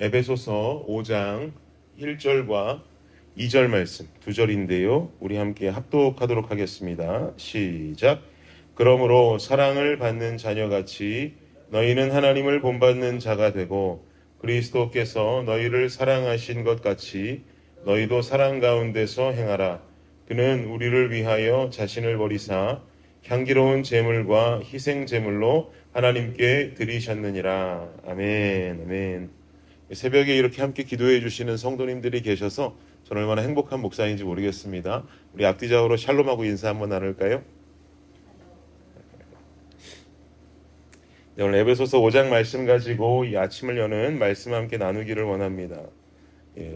에베소서 5장 1절과 2절 말씀 두 절인데요. 우리 함께 합독하도록 하겠습니다. 시작. 그러므로 사랑을 받는 자녀같이 너희는 하나님을 본받는 자가 되고 그리스도께서 너희를 사랑하신 것 같이 너희도 사랑 가운데서 행하라. 그는 우리를 위하여 자신을 버리사 향기로운 제물과 희생 제물로 하나님께 드리셨느니라. 아멘. 아멘. 새벽에 이렇게 함께 기도해 주시는 성도님들이 계셔서 저는 얼마나 행복한 목사인지 모르겠습니다. 우리 앞뒤좌우로 샬롬하고 인사 한번 나눌까요? 네, 오늘 에베소서 5장 말씀 가지고 이 아침을 여는 말씀 함께 나누기를 원합니다.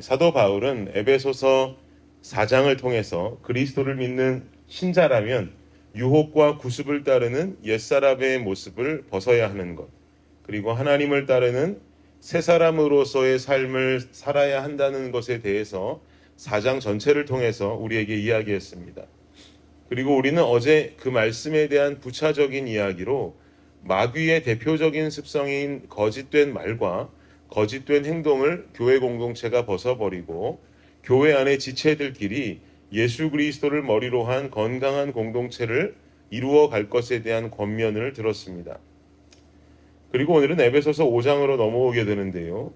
사도 바울은 에베소서 4장을 통해서 그리스도를 믿는 신자라면 유혹과 구습을 따르는 옛사람의 모습을 벗어야 하는 것, 그리고 하나님을 따르는 새 사람으로서의 삶을 살아야 한다는 것에 대해서 4장 전체를 통해서 우리에게 이야기했습니다. 그리고 우리는 어제 그 말씀에 대한 부차적인 이야기로 마귀의 대표적인 습성인 거짓된 말과 거짓된 행동을 교회 공동체가 벗어버리고 교회 안의 지체들끼리 예수 그리스도를 머리로 한 건강한 공동체를 이루어 갈 것에 대한 권면을 들었습니다. 그리고 오늘은 에베소서 5장으로 넘어오게 되는데요.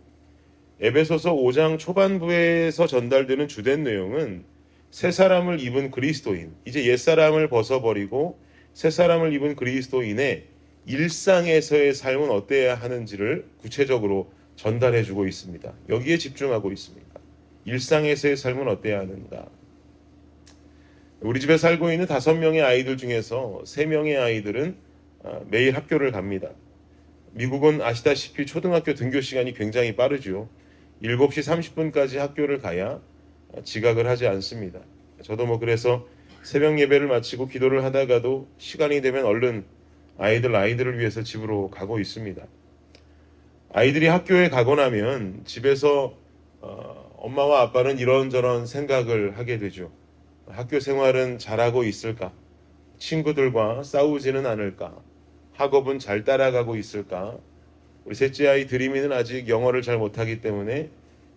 에베소서 5장 초반부에서 전달되는 주된 내용은 새 사람을 입은 그리스도인, 이제 옛사람을 벗어버리고 새 사람을 입은 그리스도인의 일상에서의 삶은 어때야 하는지를 구체적으로 전달해주고 있습니다. 여기에 집중하고 있습니다. 일상에서의 삶은 어때야 하는가? 우리 집에 살고 있는 5명의 아이들 중에서 3명의 아이들은 매일 학교를 갑니다. 미국은 아시다시피 초등학교 등교 시간이 굉장히 빠르죠. 7시 30분까지 학교를 가야 지각을 하지 않습니다. 저도 그래서 새벽 예배를 마치고 기도를 하다가도 시간이 되면 얼른 아이들을 위해서 집으로 가고 있습니다. 아이들이 학교에 가고 나면 집에서 엄마와 아빠는 이런저런 생각을 하게 되죠. 학교 생활은 잘하고 있을까? 친구들과 싸우지는 않을까? 학업은 잘 따라가고 있을까? 우리 셋째 아이 드림이는 아직 영어를 잘 못하기 때문에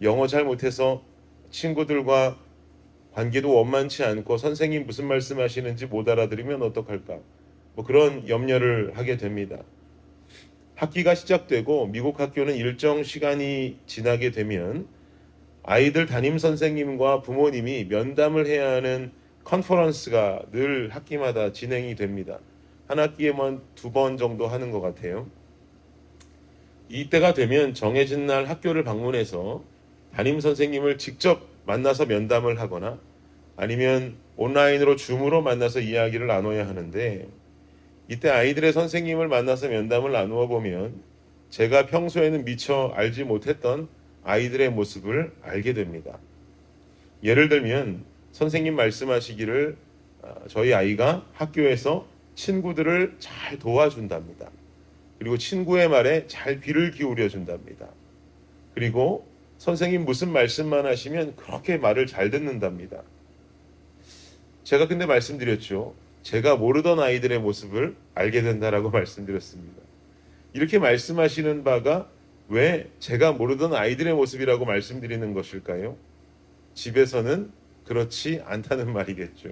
영어 잘 못해서 친구들과 관계도 원만치 않고 선생님 무슨 말씀하시는지 못 알아들으면 어떡할까? 그런 염려를 하게 됩니다. 학기가 시작되고 미국 학교는 일정 시간이 지나게 되면 아이들 담임 선생님과 부모님이 면담을 해야 하는 컨퍼런스가 늘 학기마다 진행이 됩니다. 한 학기에만 2번 정도 하는 것 같아요. 이때가 되면 정해진 날 학교를 방문해서 담임 선생님을 직접 만나서 면담을 하거나 아니면 온라인으로 줌으로 만나서 이야기를 나눠야 하는데, 이때 아이들의 선생님을 만나서 면담을 나누어 보면 제가 평소에는 미처 알지 못했던 아이들의 모습을 알게 됩니다. 예를 들면 선생님 말씀하시기를 저희 아이가 학교에서 친구들을 잘 도와준답니다. 그리고 친구의 말에 잘 귀를 기울여 준답니다. 그리고 선생님 무슨 말씀만 하시면 그렇게 말을 잘 듣는답니다. 제가 근데 말씀드렸죠. 제가 모르던 아이들의 모습을 알게 된다라고 말씀드렸습니다. 이렇게 말씀하시는 바가 왜 제가 모르던 아이들의 모습이라고 말씀드리는 것일까요? 집에서는 그렇지 않다는 말이겠죠.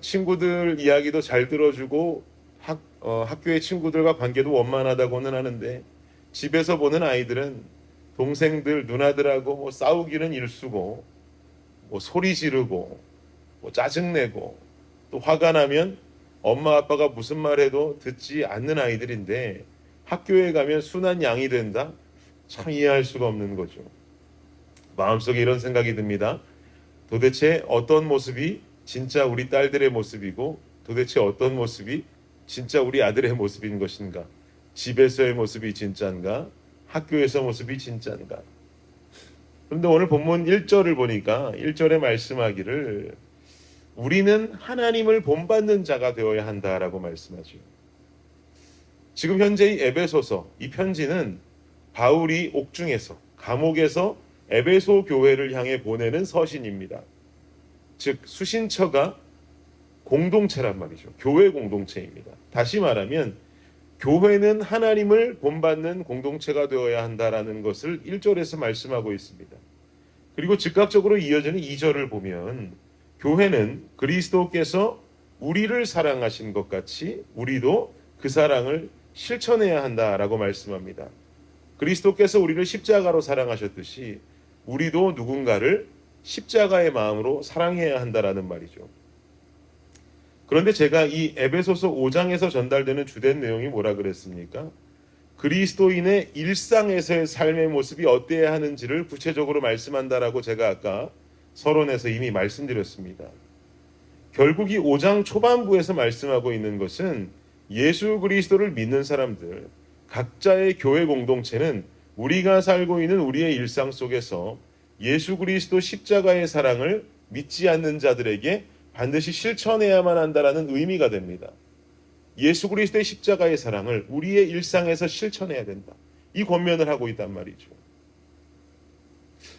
친구들 이야기도 잘 들어주고 학교의 친구들과 관계도 원만하다고는 하는데 집에서 보는 아이들은 동생들, 누나들하고 싸우기는 일쑤고 소리 지르고 짜증내고 또 화가 나면 엄마 아빠가 무슨 말해도 듣지 않는 아이들인데 학교에 가면 순한 양이 된다? 참 이해할 수가 없는 거죠. 마음속에 이런 생각이 듭니다. 도대체 어떤 모습이 진짜 우리 딸들의 모습이고 도대체 어떤 모습이 진짜 우리 아들의 모습인 것인가? 집에서의 모습이 진짜인가? 학교에서 모습이 진짜인가? 그런데 오늘 본문 1절을 보니까 1절에 말씀하기를 우리는 하나님을 본받는 자가 되어야 한다라고 말씀하죠. 지금 현재 이 에베소서, 이 편지는 바울이 옥중에서, 감옥에서 에베소 교회를 향해 보내는 서신입니다. 즉 수신처가 공동체란 말이죠. 교회 공동체입니다. 다시 말하면 교회는 하나님을 본받는 공동체가 되어야 한다라는 것을 1절에서 말씀하고 있습니다. 그리고 즉각적으로 이어지는 2절을 보면 교회는 그리스도께서 우리를 사랑하신 것 같이 우리도 그 사랑을 실천해야 한다라고 말씀합니다. 그리스도께서 우리를 십자가로 사랑하셨듯이 우리도 누군가를 십자가의 마음으로 사랑해야 한다라는 말이죠. 그런데 제가 이 에베소서 5장에서 전달되는 주된 내용이 뭐라 그랬습니까? 그리스도인의 일상에서의 삶의 모습이 어때야 하는지를 구체적으로 말씀한다라고 제가 아까 서론에서 이미 말씀드렸습니다. 결국 이 5장 초반부에서 말씀하고 있는 것은 예수 그리스도를 믿는 사람들, 각자의 교회 공동체는 우리가 살고 있는 우리의 일상 속에서 예수 그리스도 십자가의 사랑을 믿지 않는 자들에게 반드시 실천해야만 한다라는 의미가 됩니다. 예수 그리스도의 십자가의 사랑을 우리의 일상에서 실천해야 된다. 이 권면을 하고 있단 말이죠.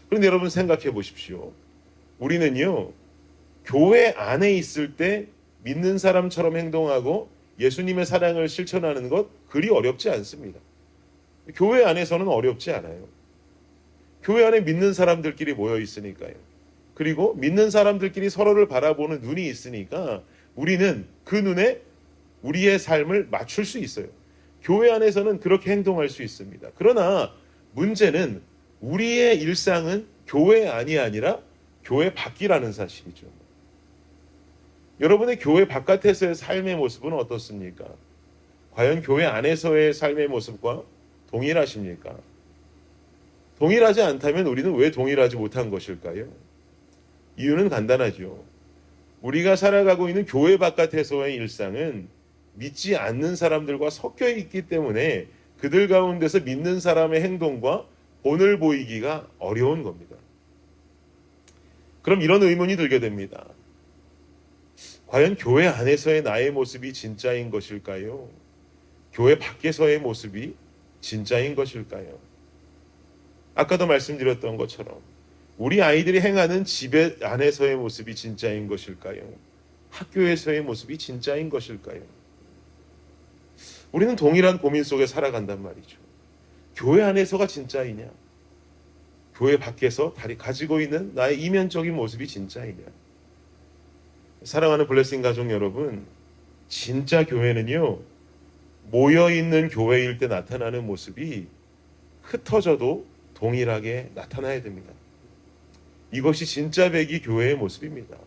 그런데 여러분 생각해 보십시오. 우리는요, 교회 안에 있을 때 믿는 사람처럼 행동하고 예수님의 사랑을 실천하는 것 그리 어렵지 않습니다. 교회 안에서는 어렵지 않아요. 교회 안에 믿는 사람들끼리 모여 있으니까요. 그리고 믿는 사람들끼리 서로를 바라보는 눈이 있으니까 우리는 그 눈에 우리의 삶을 맞출 수 있어요. 교회 안에서는 그렇게 행동할 수 있습니다. 그러나 문제는 우리의 일상은 교회 안이 아니라 교회 밖이라는 사실이죠. 여러분의 교회 바깥에서의 삶의 모습은 어떻습니까? 과연 교회 안에서의 삶의 모습과 동일하십니까? 동일하지 않다면 우리는 왜 동일하지 못한 것일까요? 이유는 간단하죠. 우리가 살아가고 있는 교회 바깥에서의 일상은 믿지 않는 사람들과 섞여 있기 때문에 그들 가운데서 믿는 사람의 행동과 본을 보이기가 어려운 겁니다. 그럼 이런 의문이 들게 됩니다. 과연 교회 안에서의 나의 모습이 진짜인 것일까요? 교회 밖에서의 모습이 진짜인 것일까요? 아까도 말씀드렸던 것처럼 우리 아이들이 행하는 집에 안에서의 모습이 진짜인 것일까요? 학교에서의 모습이 진짜인 것일까요? 우리는 동일한 고민 속에 살아간단 말이죠. 교회 안에서가 진짜이냐? 교회 밖에서 가지고 있는 나의 이면적인 모습이 진짜이냐? 사랑하는 블레싱 가족 여러분, 진짜 교회는요, 모여있는 교회일 때 나타나는 모습이 흩어져도 동일하게 나타나야 됩니다. 이것이 진짜 배기 교회의 모습입니다.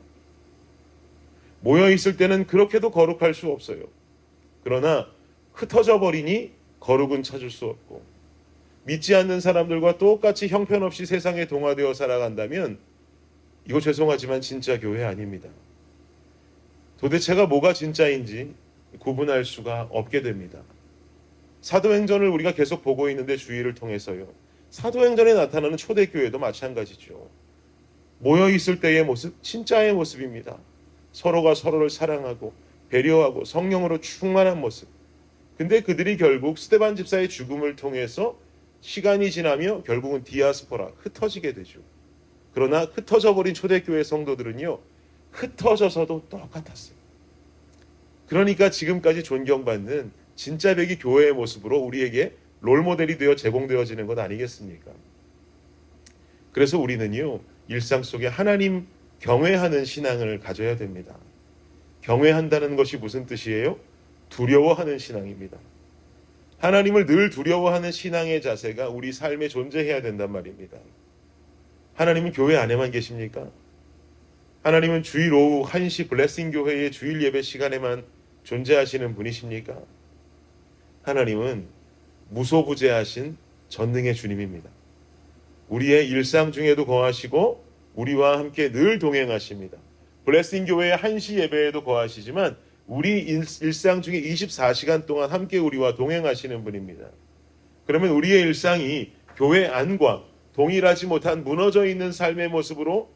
모여있을 때는 그렇게도 거룩할 수 없어요. 그러나 흩어져 버리니 거룩은 찾을 수 없고, 믿지 않는 사람들과 똑같이 형편없이 세상에 동화되어 살아간다면 이거 죄송하지만 진짜 교회 아닙니다. 도대체가 뭐가 진짜인지 구분할 수가 없게 됩니다. 사도행전을 우리가 계속 보고 있는데 주의를 통해서요. 사도행전에 나타나는 초대교회도 마찬가지죠. 모여있을 때의 모습, 진짜의 모습입니다. 서로가 서로를 사랑하고 배려하고 성령으로 충만한 모습. 근데 그들이 결국 스데반 집사의 죽음을 통해서 시간이 지나며 결국은 디아스포라, 흩어지게 되죠. 그러나 흩어져 버린 초대교회 성도들은요, 흩어져서도 똑같았어요. 그러니까 지금까지 존경받는 진짜 배기 교회의 모습으로 우리에게 롤모델이 되어 제공되어지는 것 아니겠습니까? 그래서 우리는요, 일상 속에 하나님 경외하는 신앙을 가져야 됩니다. 경외한다는 것이 무슨 뜻이에요? 두려워하는 신앙입니다. 하나님을 늘 두려워하는 신앙의 자세가 우리 삶에 존재해야 된단 말입니다. 하나님은 교회 안에만 계십니까? 하나님은 주일 오후 1시 블레싱 교회의 주일 예배 시간에만 존재하시는 분이십니까? 하나님은 무소부재하신 전능의 주님입니다. 우리의 일상 중에도 거하시고 우리와 함께 늘 동행하십니다. 블레싱 교회의 1시 예배에도 거하시지만 우리 일상 중에 24시간 동안 함께 우리와 동행하시는 분입니다. 그러면 우리의 일상이 교회 안과 동일하지 못한 무너져 있는 삶의 모습으로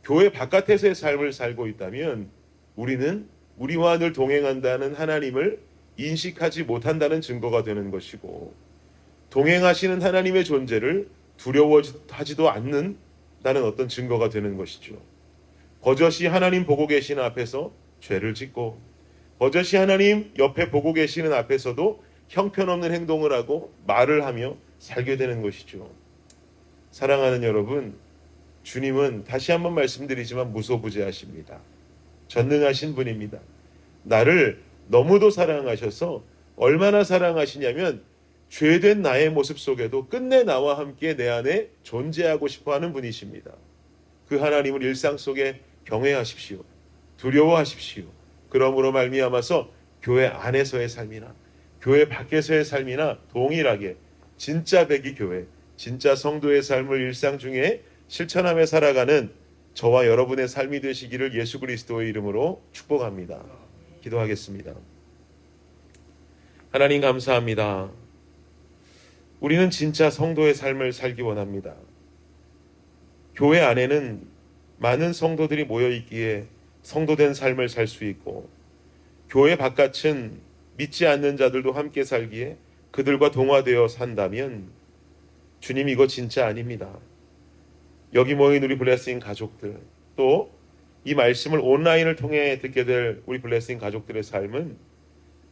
교회 바깥에서의 삶을 살고 있다면 우리는 우리와 늘 동행한다는 하나님을 인식하지 못한다는 증거가 되는 것이고, 동행하시는 하나님의 존재를 두려워하지도 않는다는 어떤 증거가 되는 것이죠. 버젓이 하나님 보고 계시는 앞에서 죄를 짓고, 버젓이 하나님 옆에 보고 계시는 앞에서도 형편없는 행동을 하고 말을 하며 살게 되는 것이죠. 사랑하는 여러분, 주님은 다시 한번 말씀드리지만 무소부재하십니다. 전능하신 분입니다. 나를 너무도 사랑하셔서 얼마나 사랑하시냐면 죄된 나의 모습 속에도 끝내 나와 함께 내 안에 존재하고 싶어하는 분이십니다. 그 하나님을 일상 속에 경외하십시오. 두려워하십시오. 그러므로 말미암아서 교회 안에서의 삶이나 교회 밖에서의 삶이나 동일하게 진짜 배기 교회, 진짜 성도의 삶을 일상 중에 실천하며 살아가는 저와 여러분의 삶이 되시기를 예수 그리스도의 이름으로 축복합니다. 기도하겠습니다. 하나님 감사합니다. 우리는 진짜 성도의 삶을 살기 원합니다. 교회 안에는 많은 성도들이 모여 있기에 성도된 삶을 살 수 있고, 교회 바깥은 믿지 않는 자들도 함께 살기에 그들과 동화되어 산다면 주님, 이거 진짜 아닙니다. 여기 모인 우리 블레싱 가족들, 또 이 말씀을 온라인을 통해 듣게 될 우리 블레싱 가족들의 삶은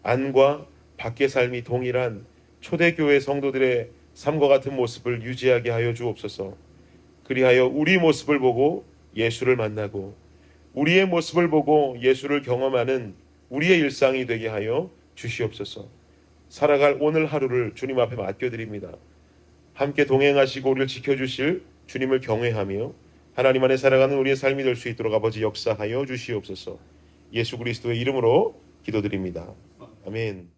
안과 밖의 삶이 동일한 초대교회 성도들의 삶과 같은 모습을 유지하게 하여 주옵소서. 그리하여 우리 모습을 보고 예수를 만나고 우리의 모습을 보고 예수를 경험하는 우리의 일상이 되게 하여 주시옵소서. 살아갈 오늘 하루를 주님 앞에 맡겨드립니다. 함께 동행하시고 우리를 지켜주실 주님을 경외하며 하나님 안에 살아가는 우리의 삶이 될 수 있도록 아버지 역사하여 주시옵소서. 예수 그리스도의 이름으로 기도드립니다. 아멘.